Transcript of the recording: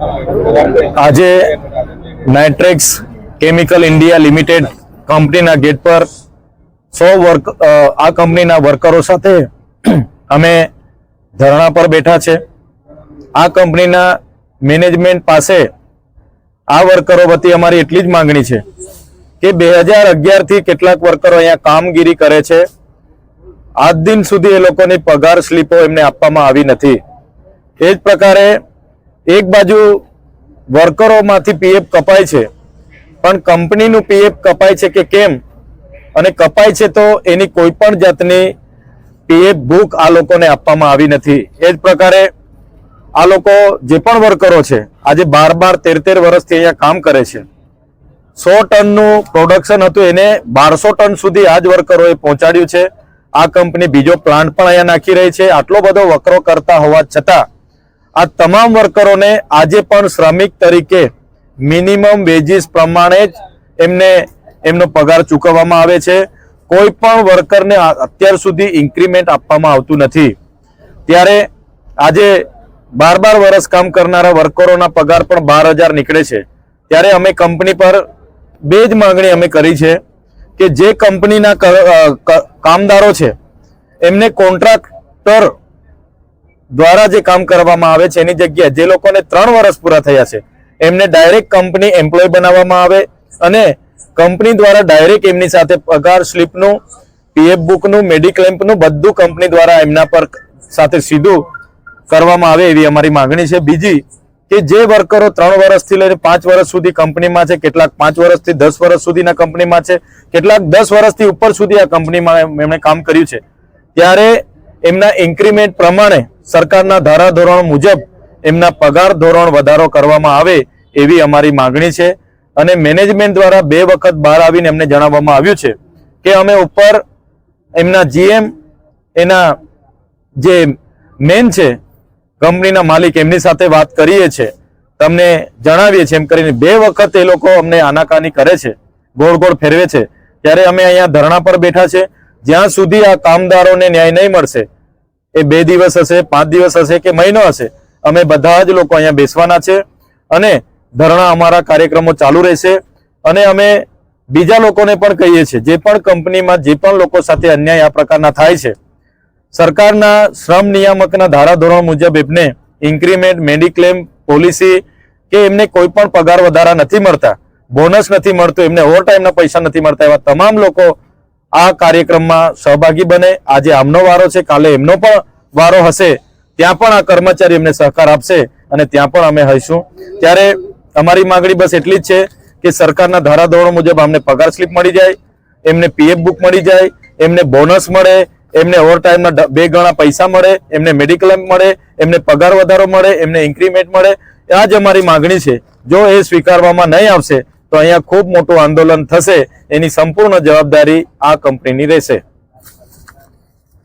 આજે Nitrex chemical India limited કંપનીના gate પર 100 આ કંપનીના વર્કરો સાથે અમે ધરણા પર બેઠા છે। આ કંપનીના મેનેજમેન્ટ પાસે આ વર્કરો વતી અમારી એટલી જ માંગણી છે કે 2011 થી કેટલાક વર્કરો અહીંયા કામગીરી કરે છે, આજ દિન સુધી એ લોકોની પગાર સ્લીપો એમને આપવામાં આવી નથી। એ જ પ્રકારે એક બાજુ વર્કરોમાંથી પીએફ કપાય છે, પણ કંપનીનું પીએફ કપાય છે કે કેમ, અને કપાય છે તો એની કોઈ પણ જાતની પીએફ બુક આ લોકોને આપવામાં આવી નથી। એ જ પ્રકારે આ લોકો જે પણ વર્કરો છે આજે 12-13 વર્ષથી અહીંયા કામ કરે છે। 100 ટનનું પ્રોડક્શન હતું એને 1200 ટન સુધી આ જ વર્કરોએ પહોંચાડ્યું છે। આ કંપની બીજો પ્લાન્ટ પણ અહીંયા નાખી રહી છે। આટલો બધો વકરો કરતા હોવા છતાં આ તમામ વર્કરોને આજે પણ શ્રમિક તરીકે મિનિમમ વેજીસ પ્રમાણે જ એમનો પગાર ચૂકવવામાં આવે છે। કોઈ પણ વર્કરને અત્યાર સુધી ઇન્ક્રીમેન્ટ આપવામાં આવતું નથી। ત્યારે આજે 12 વર્ષ કામ કરનારા વર્કરોના પગાર પણ 12,000 નીકળે છે। ત્યારે અમે કંપની પર બે જ માંગણી અમે કરી છે કે જે કંપનીના કામદારો છે એમને કોન્ટ્રાક્ટર દ્વારા જે કામ કરવામાં આવે છે એની જગ્યાએ જે લોકોને 3 વર્ષ પૂરા થયા છે એમને ડાયરેક્ટ કંપની એમ્પ્લોય બનાવવામાં આવે અને કંપની દ્વારા ડાયરેક્ટ એમની સાથે પગાર સ્લીપનું, પીએફ બુકનું, મેડિક્લેમ્પનું બધું કંપની દ્વારા એમના પર સાથે સીધું કરવામાં આવે એવી અમારી માંગણી છે। બીજી કે જે વર્કરો 3 વર્ષથી લઈને 5 વર્ષ સુધી કંપનીમાં છે, કેટલાક 5 વર્ષથી 10 વર્ષ સુધીના કંપનીમાં છે, કેટલાક 10 વર્ષથી ઉપર સુધી આ કંપનીમાં એમણે કામ કર્યું છે, ત્યારે એમના ઇન્ક્રીમેન્ટ પ્રમાણે સરકારના ધારાધોરણ મુજબ એમના પગાર ધોરણ વધારો કરવામાં આવે એવી અમારી માંગણી છે। અને મેનેજમેન્ટ દ્વારા 2 વખત બહાર આવીને એમને જણાવવામાં આવ્યું છે કે અમે ઉપર એમના જીએમ, એના જે મેન છે કંપનીના માલિક, એમની સાથે વાત કરીએ છે, તમને જણાવીએ છીએ એમ કરીને 2 વખત એ લોકો અમને આનાકાની કરે છે, ગોળ ગોળ ફેરવે છે। ત્યારે અમે અહીંયા ધરણા પર બેઠા છે। જ્યાં સુધી આ કામદારોને ન્યાય નહીં મળશે, એ 2 દિવસ હશે, 5 દિવસ હશે કે મહિનો હશે, અમે બધા જ લોકો અહીંયા બેસવાના છે અને ધરણા અમારા કાર્યક્રમો ચાલુ રહેશે। અને અમે બીજા લોકોને પણ કહીએ છીએ, જે પણ કંપનીમાં જે પણ લોકો સાથે અન્યાય આ પ્રકારના થાય છે, સરકારના શ્રમ નિયામકના ધારાધોરણ મુજબ એમને ઇન્ક્રીમેન્ટ, મેડિક્લેમ, પોલિસી કે એમને કોઈ પણ પગાર વધારા નથી મળતા, બોનસ નથી મળતું, એમને ઓવરટાઈમના પૈસા નથી મળતા, એવા તમામ લોકો આ કાર્યક્રમમાં સહભાગી બને। આજે આમનો વારો છે, કાલે એમનો પણ વારો હશે, ત્યાં પણ આ કર્મચારી એમને સહકાર આપશે અને ત્યાં પણ અમે હઈશું। ત્યારે અમારી માંગણી બસ એટલી જ છે કે સરકારના ધારાધોરણ મુજબ અમને પગાર સ્લીપ મળી જાય, એમને પીએફ બુક મળી જાય, એમને બોનસ મળે, એમને ઓવરટાઈમના 2 ગણા પૈસા મળે, એમને મેડિક્લેમ મળે, એમને પગાર વધારો મળે, એમને ઇન્ક્રીમેન્ટ મળે। આ જ અમારી માંગણી છે। જો એ સ્વીકારવામાં નહીં આવશે તો અહીંયા ખૂબ મોટું આંદોલન થશે, એની સંપૂર્ણ જવાબદારી આ કંપનીની રહેશે।